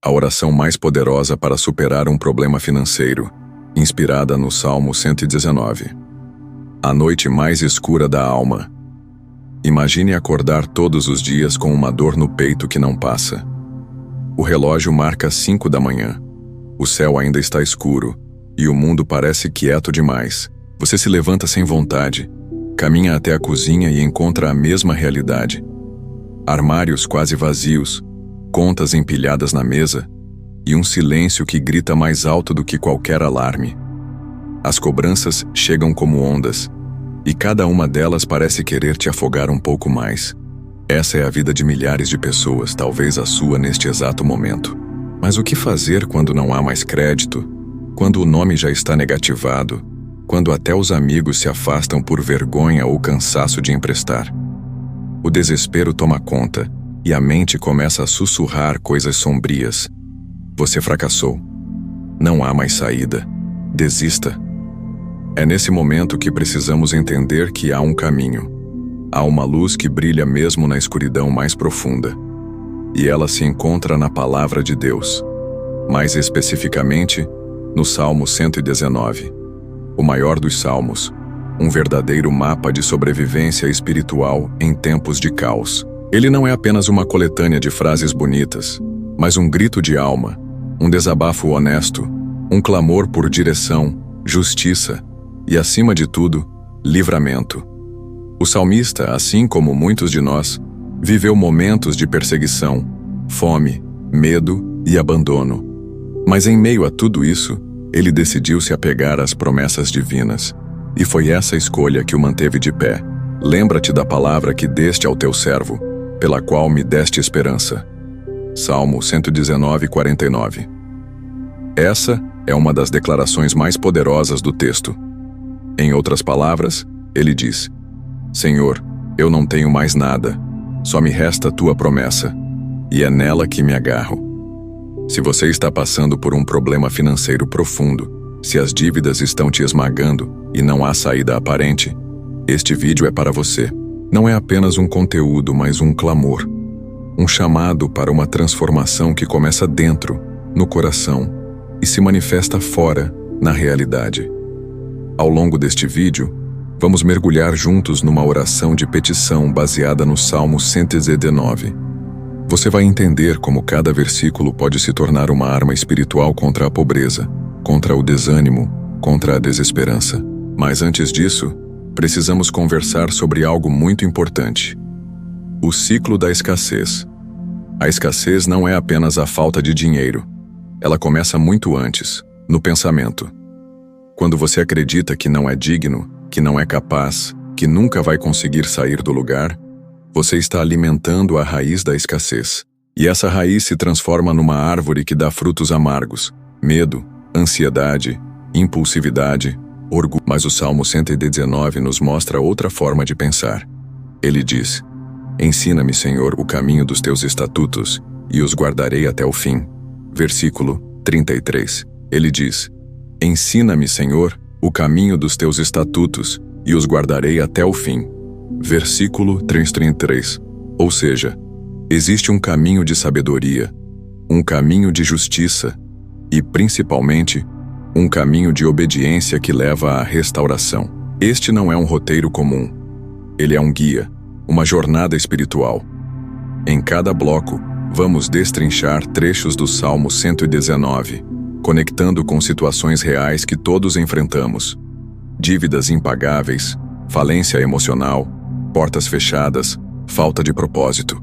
a oração mais poderosa para superar um problema financeiro, inspirada no Salmo 119. A noite mais escura da alma. Imagine acordar todos os dias com uma dor no peito que não passa. O relógio marca 5 da manhã. O céu ainda está escuro e o mundo parece quieto demais. Você se levanta sem vontade, caminha até a cozinha e encontra a mesma realidade. Armários quase vazios, contas empilhadas na mesa e um silêncio que grita mais alto do que qualquer alarme. As cobranças chegam como ondas e cada uma delas parece querer te afogar um pouco mais. Essa é a vida de milhares de pessoas, talvez a sua neste exato momento. Mas o que fazer quando não há mais crédito? Quando o nome já está negativado? Quando até os amigos se afastam por vergonha ou cansaço de emprestar? O desespero toma conta e a mente começa a sussurrar coisas sombrias. Você fracassou. Não há mais saída. Desista. É nesse momento que precisamos entender que há um caminho. Há uma luz que brilha mesmo na escuridão mais profunda. E ela se encontra na Palavra de Deus. Mais especificamente, no Salmo 119. O maior dos salmos. Um verdadeiro mapa de sobrevivência espiritual em tempos de caos. Ele não é apenas uma coletânea de frases bonitas, mas um grito de alma, um desabafo honesto, um clamor por direção, justiça e, acima de tudo, livramento. O salmista, assim como muitos de nós, viveu momentos de perseguição, fome, medo e abandono. Mas em meio a tudo isso, ele decidiu se apegar às promessas divinas. E foi essa escolha que o manteve de pé. Lembra-te da palavra que deste ao teu servo, pela qual me deste esperança. Salmo 119, 49. Essa é uma das declarações mais poderosas do texto. Em outras palavras, ele diz: Senhor, eu não tenho mais nada, só me resta a tua promessa, e é nela que me agarro. Se você está passando por um problema financeiro profundo, se as dívidas estão te esmagando e não há saída aparente, este vídeo é para você. Não é apenas um conteúdo, mas um clamor. Um chamado para uma transformação que começa dentro, no coração, e se manifesta fora, na realidade. Ao longo deste vídeo, vamos mergulhar juntos numa oração de petição baseada no Salmo 119. Você vai entender como cada versículo pode se tornar uma arma espiritual contra a pobreza, contra o desânimo, contra a desesperança. Mas antes disso, precisamos conversar sobre algo muito importante. O ciclo da escassez. A escassez não é apenas a falta de dinheiro. Ela começa muito antes, no pensamento. Quando você acredita que não é digno, que não é capaz, que nunca vai conseguir sair do lugar, você está alimentando a raiz da escassez. E essa raiz se transforma numa árvore que dá frutos amargos, medo, ansiedade, impulsividade, orgulho. Mas o Salmo 119 nos mostra outra forma de pensar. Ele diz: Ensina-me, Senhor, o caminho dos teus estatutos, e os guardarei até o fim. Versículo 33. Ele diz: Ensina-me, Senhor, o caminho dos teus estatutos, e os guardarei até o fim. Versículo 33. Ou seja, existe um caminho de sabedoria, um caminho de justiça, e, principalmente, um caminho de obediência que leva à restauração. Este não é um roteiro comum. Ele é um guia, uma jornada espiritual. Em cada bloco, vamos destrinchar trechos do Salmo 119, conectando com situações reais que todos enfrentamos. Dívidas impagáveis, falência emocional, portas fechadas, falta de propósito.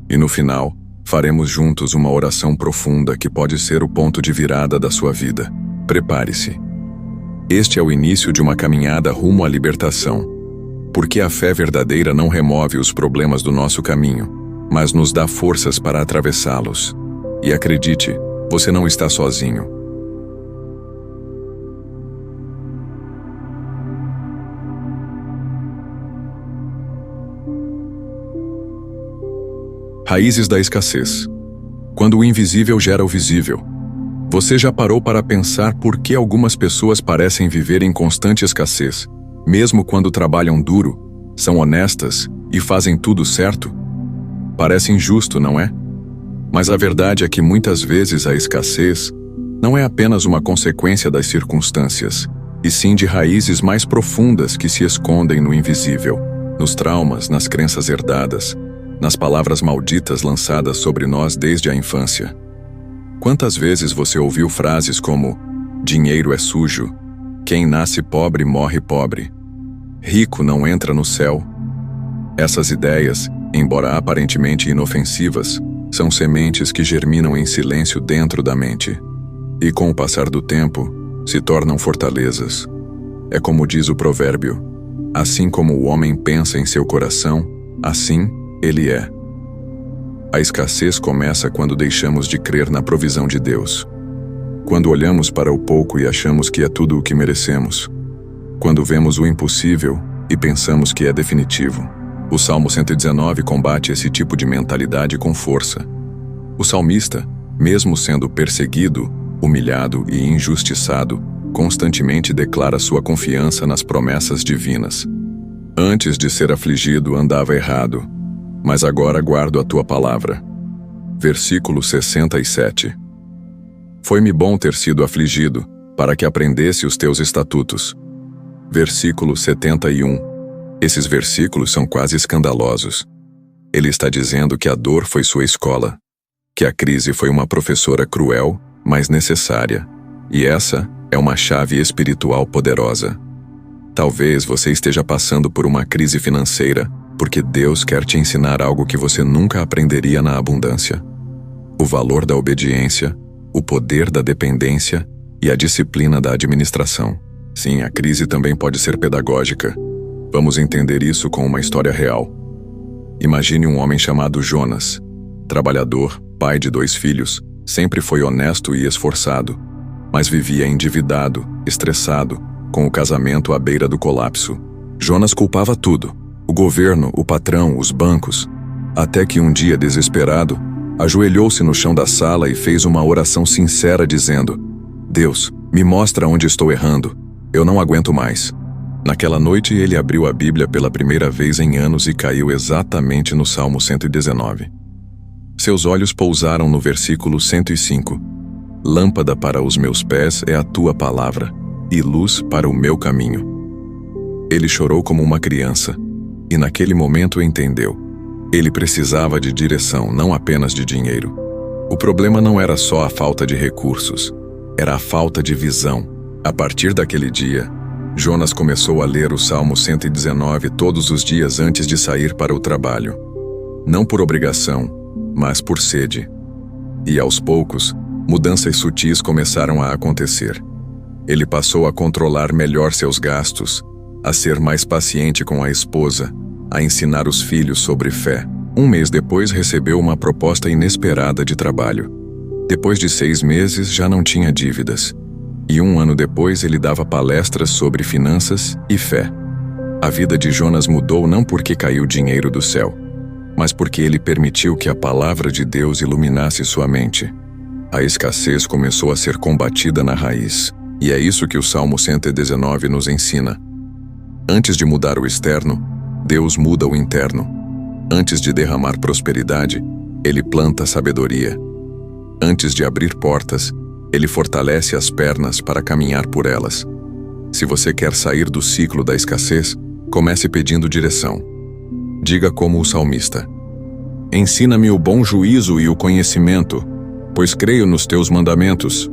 E no final, faremos juntos uma oração profunda que pode ser o ponto de virada da sua vida. Prepare-se. Este é o início de uma caminhada rumo à libertação. Porque a fé verdadeira não remove os problemas do nosso caminho, mas nos dá forças para atravessá-los. E acredite, você não está sozinho. Raízes da escassez. Quando o invisível gera o visível. Você já parou para pensar por que algumas pessoas parecem viver em constante escassez, mesmo quando trabalham duro, são honestas e fazem tudo certo? Parece injusto, não é? Mas a verdade é que muitas vezes a escassez não é apenas uma consequência das circunstâncias, e sim de raízes mais profundas que se escondem no invisível, nos traumas, nas crenças herdadas, nas palavras malditas lançadas sobre nós desde a infância. Quantas vezes você ouviu frases como dinheiro é sujo, quem nasce pobre morre pobre, rico não entra no céu? Essas ideias, embora aparentemente inofensivas, são sementes que germinam em silêncio dentro da mente. E com o passar do tempo, se tornam fortalezas. É como diz o provérbio: assim como o homem pensa em seu coração, assim ele é. A escassez começa quando deixamos de crer na provisão de Deus. Quando olhamos para o pouco e achamos que é tudo o que merecemos. Quando vemos o impossível e pensamos que é definitivo. O Salmo 119 combate esse tipo de mentalidade com força. O salmista, mesmo sendo perseguido, humilhado e injustiçado, constantemente declara sua confiança nas promessas divinas. Antes de ser afligido, andava errado, mas agora guardo a tua palavra. Versículo 67. Foi-me bom ter sido afligido, para que aprendesse os teus estatutos. Versículo 71. Esses versículos são quase escandalosos. Ele está dizendo que a dor foi sua escola, que a crise foi uma professora cruel, mas necessária, e essa é uma chave espiritual poderosa. Talvez você esteja passando por uma crise financeira, porque Deus quer te ensinar algo que você nunca aprenderia na abundância. O valor da obediência, o poder da dependência e a disciplina da administração. Sim, a crise também pode ser pedagógica. Vamos entender isso com uma história real. Imagine um homem chamado Jonas. Trabalhador, pai de 2 filhos, sempre foi honesto e esforçado, mas vivia endividado, estressado, com o casamento à beira do colapso. Jonas culpava tudo: o governo, o patrão, os bancos, até que um dia, desesperado, ajoelhou-se no chão da sala e fez uma oração sincera dizendo: Deus, me mostra onde estou errando, eu não aguento mais. Naquela noite ele abriu a Bíblia pela primeira vez em anos e caiu exatamente no Salmo 119. Seus olhos pousaram no versículo 105. Lâmpada para os meus pés é a tua palavra, e luz para o meu caminho. Ele chorou como uma criança, e naquele momento entendeu. Ele precisava de direção, não apenas de dinheiro. O problema não era só a falta de recursos, era a falta de visão. A partir daquele dia, Jonas começou a ler o Salmo 119 todos os dias antes de sair para o trabalho. Não por obrigação, mas por sede. E aos poucos, mudanças sutis começaram a acontecer. Ele passou a controlar melhor seus gastos, a ser mais paciente com a esposa, a ensinar os filhos sobre fé. Um mês depois recebeu uma proposta inesperada de trabalho. Depois de 6 meses já não tinha dívidas. E 1 ano depois ele dava palestras sobre finanças e fé. A vida de Jonas mudou não porque caiu dinheiro do céu, mas porque ele permitiu que a palavra de Deus iluminasse sua mente. A escassez começou a ser combatida na raiz, e é isso que o Salmo 119 nos ensina. Antes de mudar o externo, Deus muda o interno. Antes de derramar prosperidade, Ele planta sabedoria. Antes de abrir portas, Ele fortalece as pernas para caminhar por elas. Se você quer sair do ciclo da escassez, comece pedindo direção. Diga como o salmista: ensina-me o bom juízo e o conhecimento, pois creio nos teus mandamentos.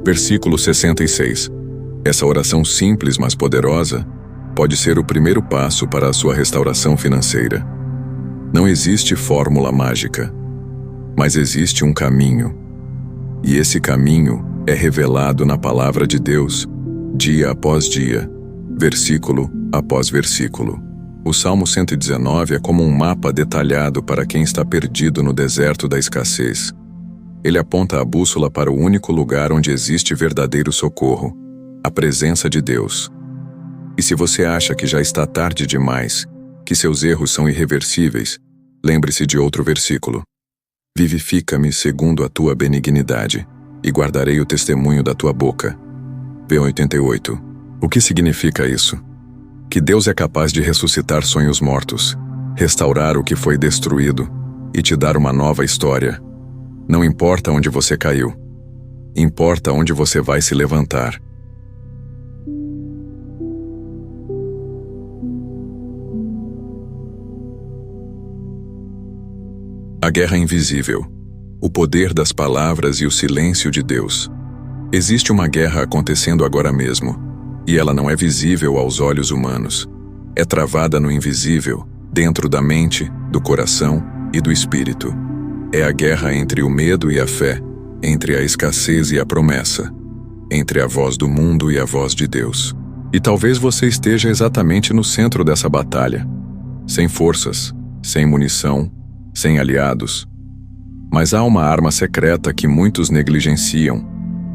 Versículo 66. Essa oração simples, mas poderosa, pode ser o primeiro passo para a sua restauração financeira. Não existe fórmula mágica, mas existe um caminho. E esse caminho é revelado na palavra de Deus, dia após dia, versículo após versículo. O Salmo 119 é como um mapa detalhado para quem está perdido no deserto da escassez. Ele aponta a bússola para o único lugar onde existe verdadeiro socorro, a presença de Deus. E se você acha que já está tarde demais, que seus erros são irreversíveis, lembre-se de outro versículo. Vivifica-me segundo a tua benignidade, e guardarei o testemunho da tua boca. V88. O que significa isso? Que Deus é capaz de ressuscitar sonhos mortos, restaurar o que foi destruído e te dar uma nova história. Não importa onde você caiu. Importa onde você vai se levantar. A guerra invisível. O poder das palavras e o silêncio de Deus. Existe uma guerra acontecendo agora mesmo, e ela não é visível aos olhos humanos. É travada no invisível, dentro da mente, do coração e do espírito. É a guerra entre o medo e a fé, entre a escassez e a promessa, entre a voz do mundo e a voz de Deus. E talvez você esteja exatamente no centro dessa batalha, sem forças, sem munição, sem aliados. Mas há uma arma secreta que muitos negligenciam: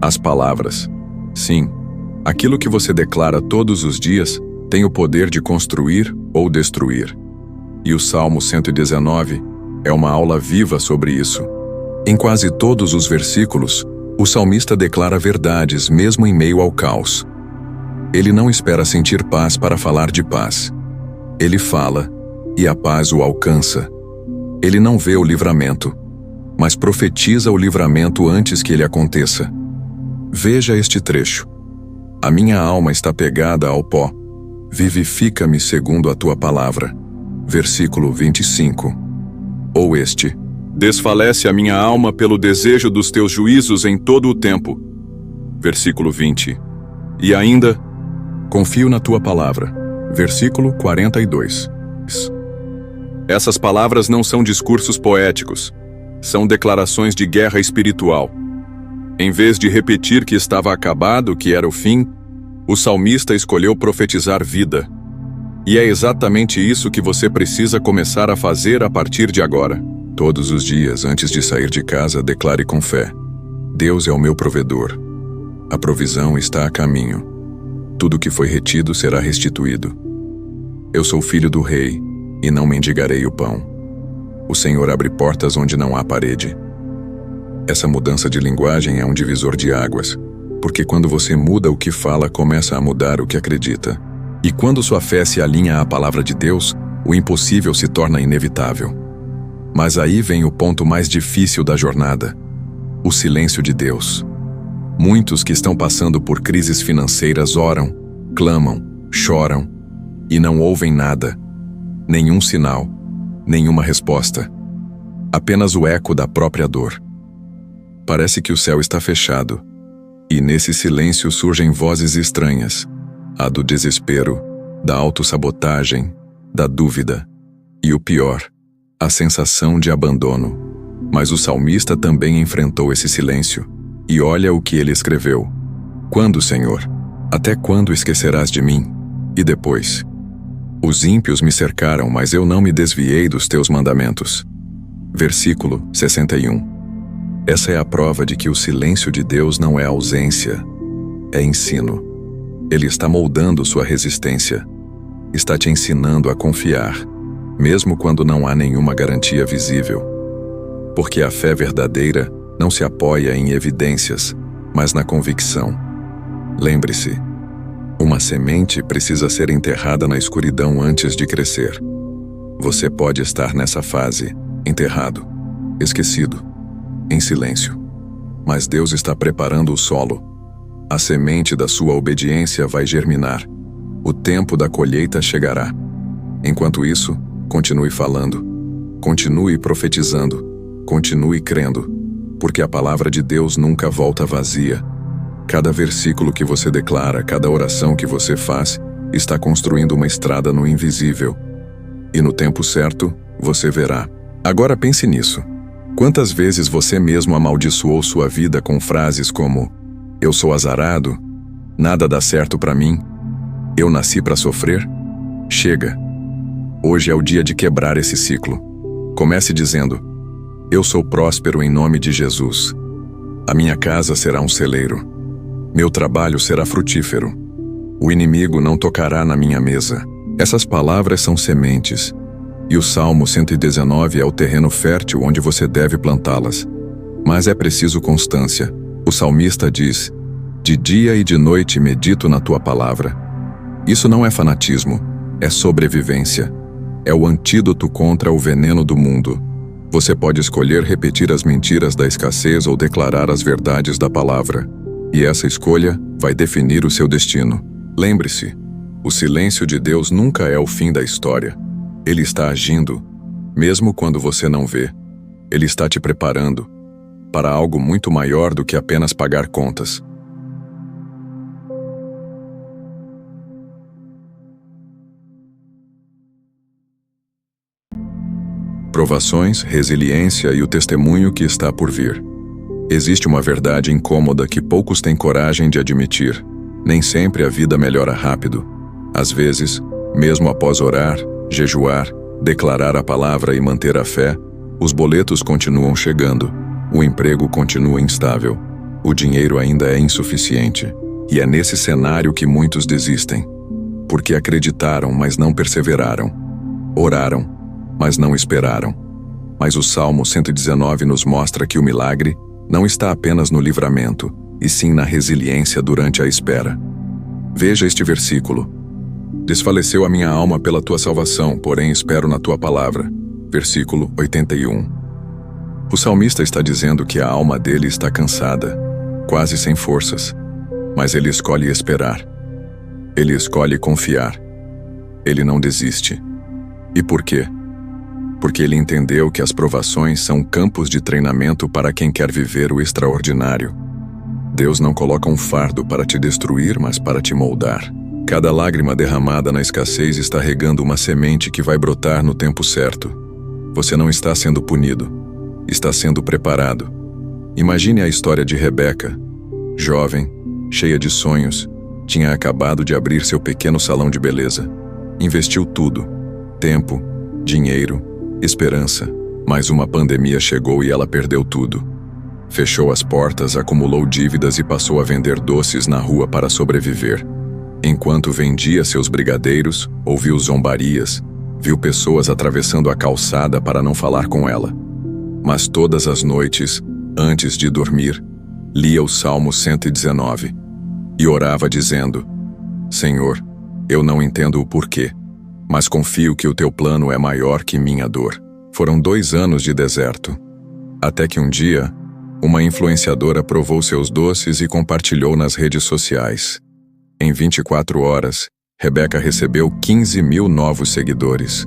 as palavras. Sim, aquilo que você declara todos os dias tem o poder de construir ou destruir. E o Salmo 119 é uma aula viva sobre isso. Em quase todos os versículos, o salmista declara verdades mesmo em meio ao caos. Ele não espera sentir paz para falar de paz. Ele fala, e a paz o alcança. Ele não vê o livramento, mas profetiza o livramento antes que ele aconteça. Veja este trecho. A minha alma está pegada ao pó. Vivifica-me segundo a tua palavra. Versículo 25. Ou este: desfalece a minha alma pelo desejo dos teus juízos em todo o tempo. Versículo 20. E ainda: confio na tua palavra. Versículo 42. Essas palavras não são discursos poéticos. São declarações de guerra espiritual. Em vez de repetir que estava acabado, que era o fim, o salmista escolheu profetizar vida. E é exatamente isso que você precisa começar a fazer a partir de agora. Todos os dias, antes de sair de casa, declare com fé: Deus é o meu provedor. A provisão está a caminho. Tudo que foi retido será restituído. Eu sou filho do rei, e não mendigarei o pão. O Senhor abre portas onde não há parede. Essa mudança de linguagem é um divisor de águas, porque quando você muda o que fala, começa a mudar o que acredita. E quando sua fé se alinha à palavra de Deus, o impossível se torna inevitável. Mas aí vem o ponto mais difícil da jornada: o silêncio de Deus. Muitos que estão passando por crises financeiras oram, clamam, choram e não ouvem nada. Nenhum sinal, nenhuma resposta. Apenas o eco da própria dor. Parece que o céu está fechado, e nesse silêncio surgem vozes estranhas: a do desespero, da autossabotagem, da dúvida e, o pior, a sensação de abandono. Mas o salmista também enfrentou esse silêncio, e olha o que ele escreveu: quando, Senhor? Até quando esquecerás de mim? E depois: os ímpios me cercaram, mas eu não me desviei dos teus mandamentos. Versículo 61. Essa é a prova de que o silêncio de Deus não é ausência, é ensino. Ele está moldando sua resistência. Está te ensinando a confiar, mesmo quando não há nenhuma garantia visível. Porque a fé verdadeira não se apoia em evidências, mas na convicção. Lembre-se, uma semente precisa ser enterrada na escuridão antes de crescer. Você pode estar nessa fase, enterrado, esquecido, em silêncio. Mas Deus está preparando o solo. A semente da sua obediência vai germinar. O tempo da colheita chegará. Enquanto isso, continue falando. Continue profetizando. Continue crendo. Porque a palavra de Deus nunca volta vazia. Cada versículo que você declara, cada oração que você faz, está construindo uma estrada no invisível. E no tempo certo, você verá. Agora pense nisso. Quantas vezes você mesmo amaldiçoou sua vida com frases como: eu sou azarado, nada dá certo para mim, eu nasci para sofrer? Chega. Hoje é o dia de quebrar esse ciclo. Comece dizendo: eu sou próspero em nome de Jesus. A minha casa será um celeiro. Meu trabalho será frutífero. O inimigo não tocará na minha mesa. Essas palavras são sementes. E o Salmo 119 é o terreno fértil onde você deve plantá-las. Mas é preciso constância. O salmista diz: de dia e de noite medito na tua palavra. Isso não é fanatismo, é sobrevivência. É o antídoto contra o veneno do mundo. Você pode escolher repetir as mentiras da escassez ou declarar as verdades da palavra. E essa escolha vai definir o seu destino. Lembre-se, o silêncio de Deus nunca é o fim da história. Ele está agindo, mesmo quando você não vê. Ele está te preparando para algo muito maior do que apenas pagar contas. Provações, resiliência e o testemunho que está por vir. Existe uma verdade incômoda que poucos têm coragem de admitir. Nem sempre a vida melhora rápido. Às vezes, mesmo após orar, jejuar, declarar a palavra e manter a fé, os boletos continuam chegando, o emprego continua instável, o dinheiro ainda é insuficiente. E é nesse cenário que muitos desistem. Porque acreditaram, mas não perseveraram. Oraram, mas não esperaram. Mas o Salmo 119 nos mostra que o milagre não está apenas no livramento, e sim na resiliência durante a espera. Veja este versículo. Desfaleceu a minha alma pela tua salvação, porém espero na tua palavra. Versículo 81. O salmista está dizendo que a alma dele está cansada, quase sem forças, mas ele escolhe esperar. Ele escolhe confiar. Ele não desiste. E por quê? Porque ele entendeu que as provações são campos de treinamento para quem quer viver o extraordinário. Deus não coloca um fardo para te destruir, mas para te moldar. Cada lágrima derramada na escassez está regando uma semente que vai brotar no tempo certo. Você não está sendo punido, está sendo preparado. Imagine a história de Rebeca. Jovem, cheia de sonhos, tinha acabado de abrir seu pequeno salão de beleza. Investiu tudo: tempo, dinheiro, esperança, mas uma pandemia chegou e ela perdeu tudo. Fechou as portas, acumulou dívidas e passou a vender doces na rua para sobreviver. Enquanto vendia seus brigadeiros, ouviu zombarias, viu pessoas atravessando a calçada para não falar com ela. Mas todas as noites, antes de dormir, lia o Salmo 119 e orava dizendo: Senhor, eu não entendo o porquê, mas confio que o teu plano é maior que minha dor. Foram 2 anos de deserto. Até que um dia, uma influenciadora provou seus doces e compartilhou nas redes sociais. Em 24 horas, Rebeca recebeu 15.000 novos seguidores.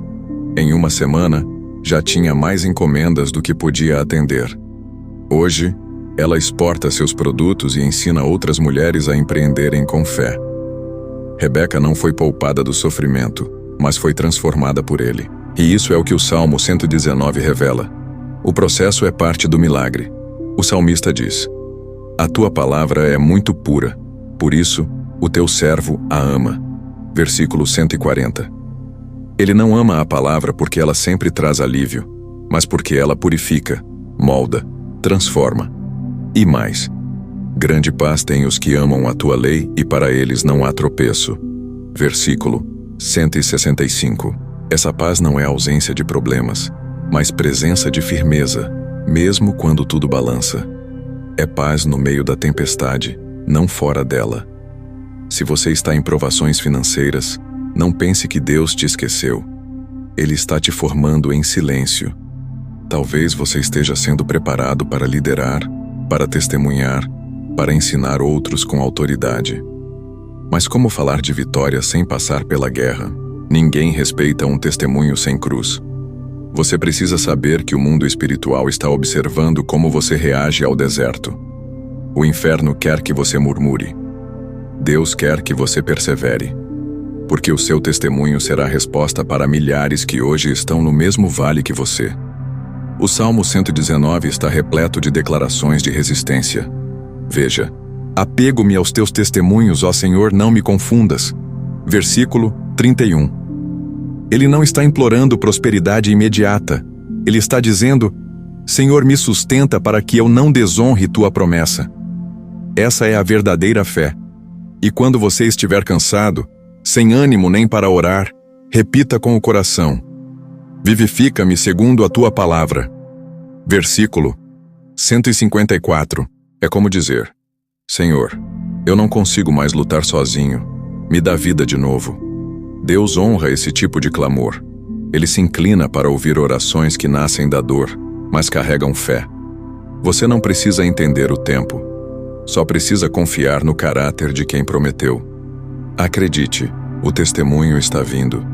Em uma semana, já tinha mais encomendas do que podia atender. Hoje, ela exporta seus produtos e ensina outras mulheres a empreenderem com fé. Rebeca não foi poupada do sofrimento, mas foi transformada por ele. E isso é o que o Salmo 119 revela. O processo é parte do milagre. O salmista diz: A tua palavra é muito pura, por isso o teu servo a ama. Versículo 140. Ele não ama a palavra porque ela sempre traz alívio, mas porque ela purifica, molda, transforma. E mais, grande paz têm os que amam a tua lei e para eles não há tropeço. Versículo 165. Essa paz não é ausência de problemas, mas presença de firmeza, mesmo quando tudo balança. É paz no meio da tempestade, não fora dela. Se você está em provações financeiras, não pense que Deus te esqueceu. Ele está te formando em silêncio. Talvez você esteja sendo preparado para liderar, para testemunhar, para ensinar outros com autoridade. Mas como falar de vitória sem passar pela guerra? Ninguém respeita um testemunho sem cruz. Você precisa saber que o mundo espiritual está observando como você reage ao deserto. O inferno quer que você murmure. Deus quer que você persevere. Porque o seu testemunho será a resposta para milhares que hoje estão no mesmo vale que você. O Salmo 119 está repleto de declarações de resistência. Veja: apego-me aos teus testemunhos, ó Senhor, não me confundas. Versículo 31. Ele não está implorando prosperidade imediata. Ele está dizendo: Senhor, me sustenta para que eu não desonre tua promessa. Essa é a verdadeira fé. E quando você estiver cansado, sem ânimo nem para orar, repita com o coração: vivifica-me segundo a tua palavra. Versículo 154. É como dizer: Senhor, eu não consigo mais lutar sozinho. Me dá vida de novo. Deus honra esse tipo de clamor. Ele se inclina para ouvir orações que nascem da dor, mas carregam fé. Você não precisa entender o tempo, só precisa confiar no caráter de quem prometeu. Acredite, o testemunho está vindo,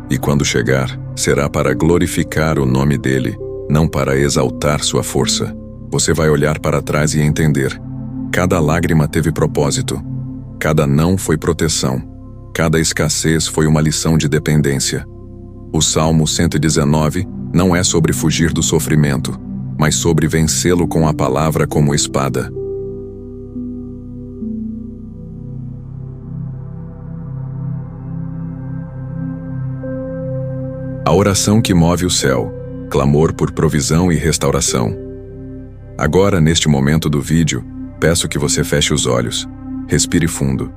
e quando chegar, será para glorificar o nome dele, não para exaltar sua força. Você vai olhar para trás e entender. Cada lágrima teve propósito, cada não foi proteção, cada escassez foi uma lição de dependência. O Salmo 119 não é sobre fugir do sofrimento, mas sobre vencê-lo com a palavra como espada. A oração que move o céu, clamor por provisão e restauração. Agora, neste momento do vídeo, peço que você feche os olhos, respire fundo.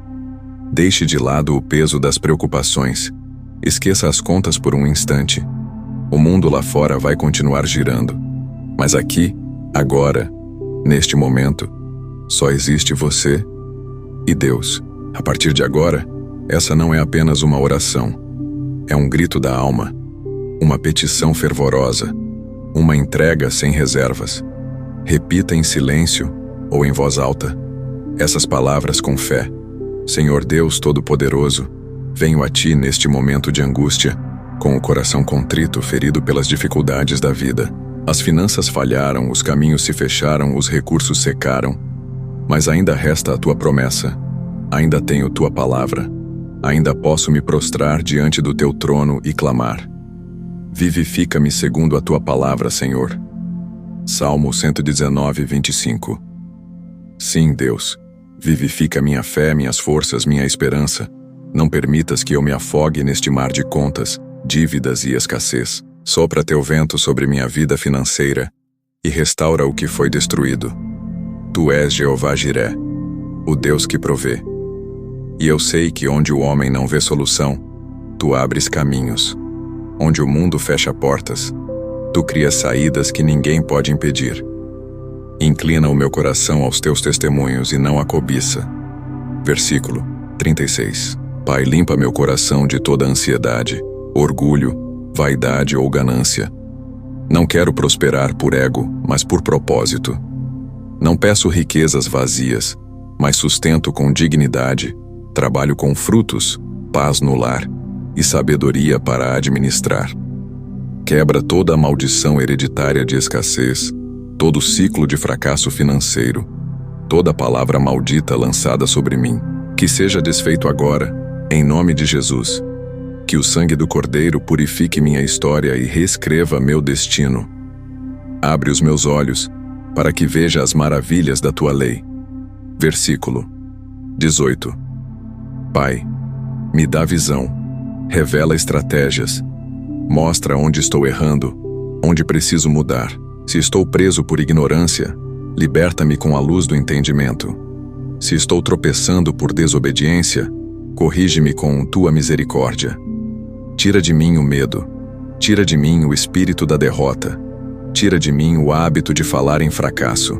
Deixe de lado o peso das preocupações. Esqueça as contas por um instante. O mundo lá fora vai continuar girando. Mas aqui, agora, neste momento, só existe você e Deus. A partir de agora, essa não é apenas uma oração. É um grito da alma, uma petição fervorosa, uma entrega sem reservas. Repita em silêncio ou em voz alta essas palavras com fé. Senhor Deus Todo-Poderoso, venho a Ti neste momento de angústia, com o coração contrito, ferido pelas dificuldades da vida. As finanças falharam, os caminhos se fecharam, os recursos secaram. Mas ainda resta a Tua promessa. Ainda tenho Tua palavra. Ainda posso me prostrar diante do Teu trono e clamar. Vivifica-me segundo a Tua palavra, Senhor. Salmo 119, 25. Sim, Deus, vivifica minha fé, minhas forças, minha esperança. Não permitas que eu me afogue neste mar de contas, dívidas e escassez. Sopra teu vento sobre minha vida financeira e restaura o que foi destruído. Tu és Jeová Jiré, o Deus que provê. E eu sei que onde o homem não vê solução, Tu abres caminhos. Onde o mundo fecha portas, Tu crias saídas que ninguém pode impedir. Inclina o meu coração aos Teus testemunhos e não à cobiça. Versículo 36. Pai, limpa meu coração de toda ansiedade, orgulho, vaidade ou ganância. Não quero prosperar por ego, mas por propósito. Não peço riquezas vazias, mas sustento com dignidade, trabalho com frutos, paz no lar e sabedoria para administrar. Quebra toda a maldição hereditária de escassez, todo ciclo de fracasso financeiro, toda palavra maldita lançada sobre mim, que seja desfeito agora, em nome de Jesus. Que o sangue do Cordeiro purifique minha história e reescreva meu destino. Abre os meus olhos, para que veja as maravilhas da Tua lei. Versículo 18. Pai, me dá visão, revela estratégias, mostra onde estou errando, onde preciso mudar. Se estou preso por ignorância, liberta-me com a luz do entendimento. Se estou tropeçando por desobediência, corrige-me com Tua misericórdia. Tira de mim o medo, tira de mim o espírito da derrota, tira de mim o hábito de falar em fracasso.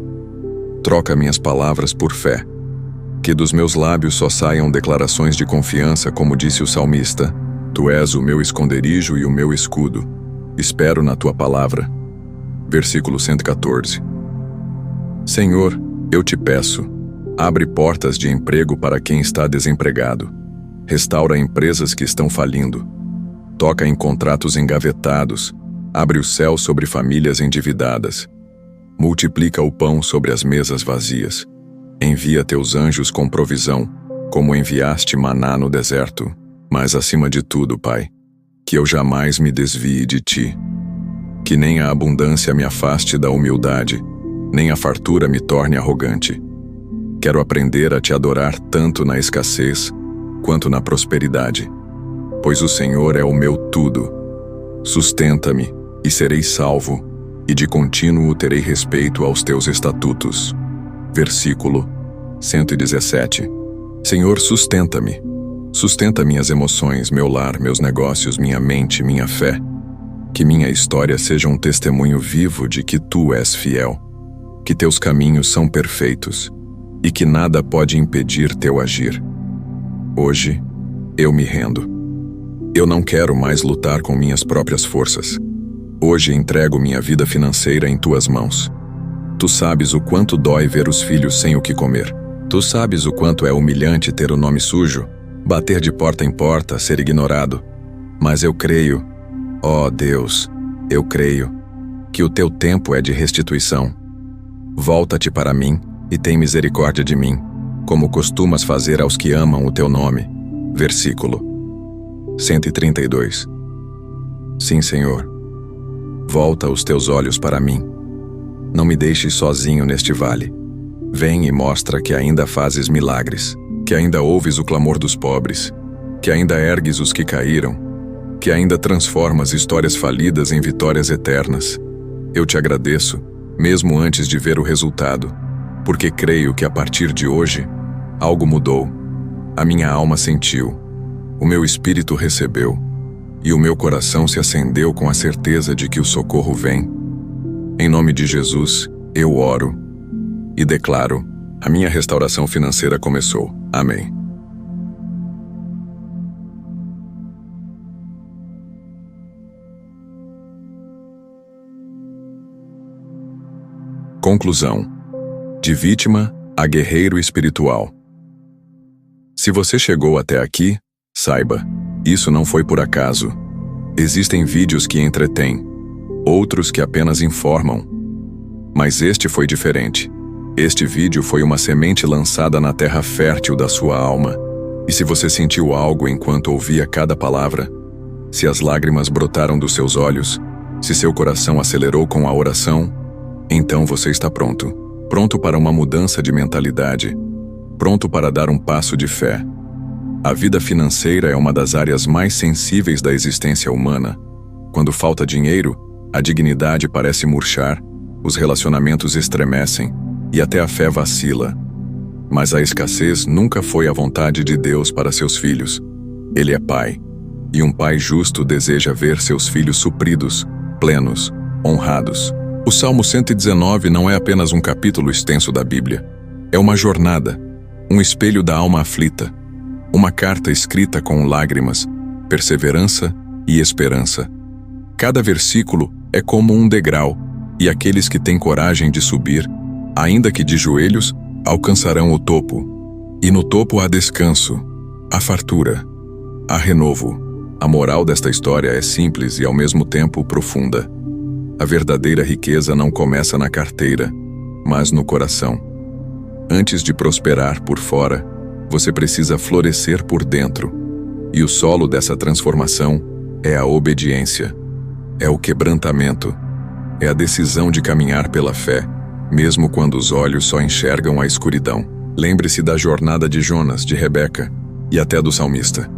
Troca minhas palavras por fé. Que dos meus lábios só saiam declarações de confiança, como disse o salmista. Tu és o meu esconderijo e o meu escudo. Espero na Tua palavra. Versículo 114. Senhor, eu te peço, abre portas de emprego para quem está desempregado. Restaura empresas que estão falindo. Toca em contratos engavetados. Abre o céu sobre famílias endividadas. Multiplica o pão sobre as mesas vazias. Envia Teus anjos com provisão, como enviaste maná no deserto. Mas acima de tudo, Pai, que eu jamais me desvie de Ti. Que nem a abundância me afaste da humildade, nem a fartura me torne arrogante. Quero aprender a Te adorar tanto na escassez, quanto na prosperidade. Pois o Senhor é o meu tudo. Sustenta-me, e serei salvo, e de contínuo terei respeito aos Teus estatutos. Versículo 117. Senhor, sustenta-me. Sustenta minhas emoções, meu lar, meus negócios, minha mente, minha fé. Que minha história seja um testemunho vivo de que Tu és fiel, que Teus caminhos são perfeitos, e que nada pode impedir Teu agir. Hoje, eu me rendo. Eu não quero mais lutar com minhas próprias forças. Hoje entrego minha vida financeira em tuas mãos. Tu sabes o quanto dói ver os filhos sem o que comer. Tu sabes o quanto é humilhante ter o nome sujo, bater de porta em porta, ser ignorado. Mas eu creio, ó Deus, eu creio, que o teu tempo é de restituição. Volta-te para mim e tem misericórdia de mim, como costumas fazer aos que amam o teu nome. Versículo 132. Sim, Senhor. Volta os teus olhos para mim. Não me deixes sozinho neste vale. Vem e mostra que ainda fazes milagres, que ainda ouves o clamor dos pobres, que ainda ergues os que caíram, que ainda transformas histórias falidas em vitórias eternas. Eu te agradeço, mesmo antes de ver o resultado, porque creio que a partir de hoje, algo mudou. A minha alma sentiu, o meu espírito recebeu, e o meu coração se acendeu com a certeza de que o socorro vem. Em nome de Jesus, eu oro e declaro, a minha restauração financeira começou. Amém. Conclusão. De vítima a guerreiro espiritual. Se você chegou até aqui, saiba, isso não foi por acaso. Existem vídeos que entretêm, outros que apenas informam. Mas este foi diferente. Este vídeo foi uma semente lançada na terra fértil da sua alma. E se você sentiu algo enquanto ouvia cada palavra, se as lágrimas brotaram dos seus olhos, se seu coração acelerou com a oração, então você está pronto. Pronto para uma mudança de mentalidade. Pronto para dar um passo de fé. A vida financeira é uma das áreas mais sensíveis da existência humana. Quando falta dinheiro, a dignidade parece murchar, os relacionamentos estremecem e até a fé vacila. Mas a escassez nunca foi a vontade de Deus para seus filhos. Ele é Pai, e um pai justo deseja ver seus filhos supridos, plenos, honrados. O Salmo 119 não é apenas um capítulo extenso da Bíblia. É uma jornada, um espelho da alma aflita, uma carta escrita com lágrimas, perseverança e esperança. Cada versículo é como um degrau, e aqueles que têm coragem de subir, ainda que de joelhos, alcançarão o topo. E no topo há descanso, há fartura, há renovo. A moral desta história é simples e ao mesmo tempo profunda. A verdadeira riqueza não começa na carteira, mas no coração. Antes de prosperar por fora, você precisa florescer por dentro. E o solo dessa transformação é a obediência, é o quebrantamento, é a decisão de caminhar pela fé, mesmo quando os olhos só enxergam a escuridão. Lembre-se da jornada de Jonas, de Rebeca e até do salmista.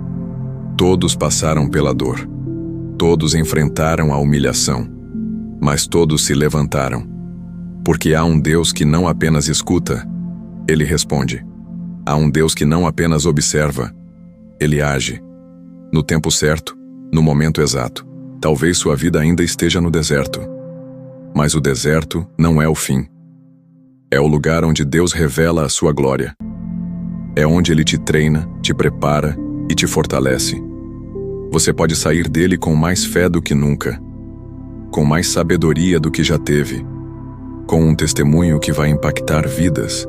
Todos passaram pela dor. Todos enfrentaram a humilhação. Mas todos se levantaram. Porque há um Deus que não apenas escuta, Ele responde. Há um Deus que não apenas observa, Ele age. No tempo certo, no momento exato. Talvez sua vida ainda esteja no deserto. Mas o deserto não é o fim. É o lugar onde Deus revela a sua glória. É onde Ele te treina, te prepara e te fortalece. Você pode sair dele com mais fé do que nunca, com mais sabedoria do que já teve, com um testemunho que vai impactar vidas.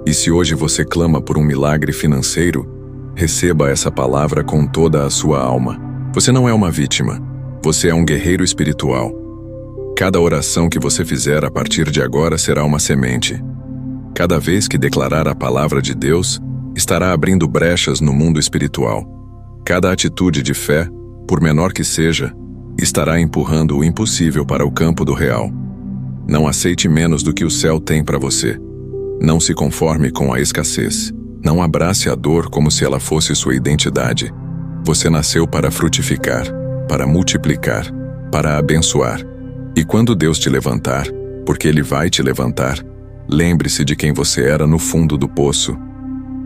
E se hoje você clama por um milagre financeiro, receba essa palavra com toda a sua alma. Você não é uma vítima, você é um guerreiro espiritual. Cada oração que você fizer a partir de agora será uma semente. Cada vez que declarar a palavra de Deus, estará abrindo brechas no mundo espiritual. Cada atitude de fé, por menor que seja, estará empurrando o impossível para o campo do real. Não aceite menos do que o céu tem para você. Não se conforme com a escassez. Não abrace a dor como se ela fosse sua identidade. Você nasceu para frutificar, para multiplicar, para abençoar. E quando Deus te levantar, porque Ele vai te levantar, lembre-se de quem você era no fundo do poço.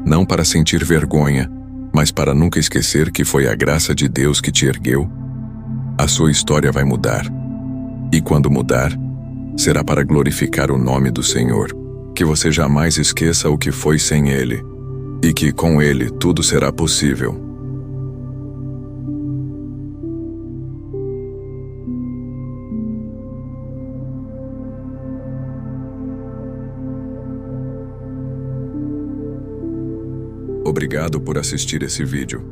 Não para sentir vergonha, mas para nunca esquecer que foi a graça de Deus que te ergueu. A sua história vai mudar. E quando mudar, será para glorificar o nome do Senhor. Que você jamais esqueça o que foi sem Ele, e que com Ele tudo será possível. Obrigado por assistir esse vídeo.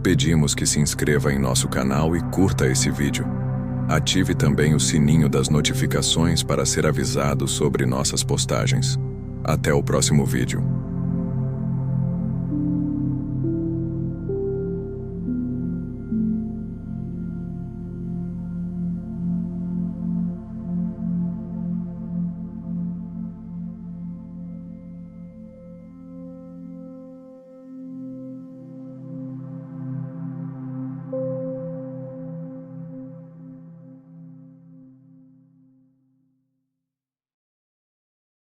Pedimos que se inscreva em nosso canal e curta esse vídeo. Ative também o sininho das notificações para ser avisado sobre nossas postagens. Até o próximo vídeo.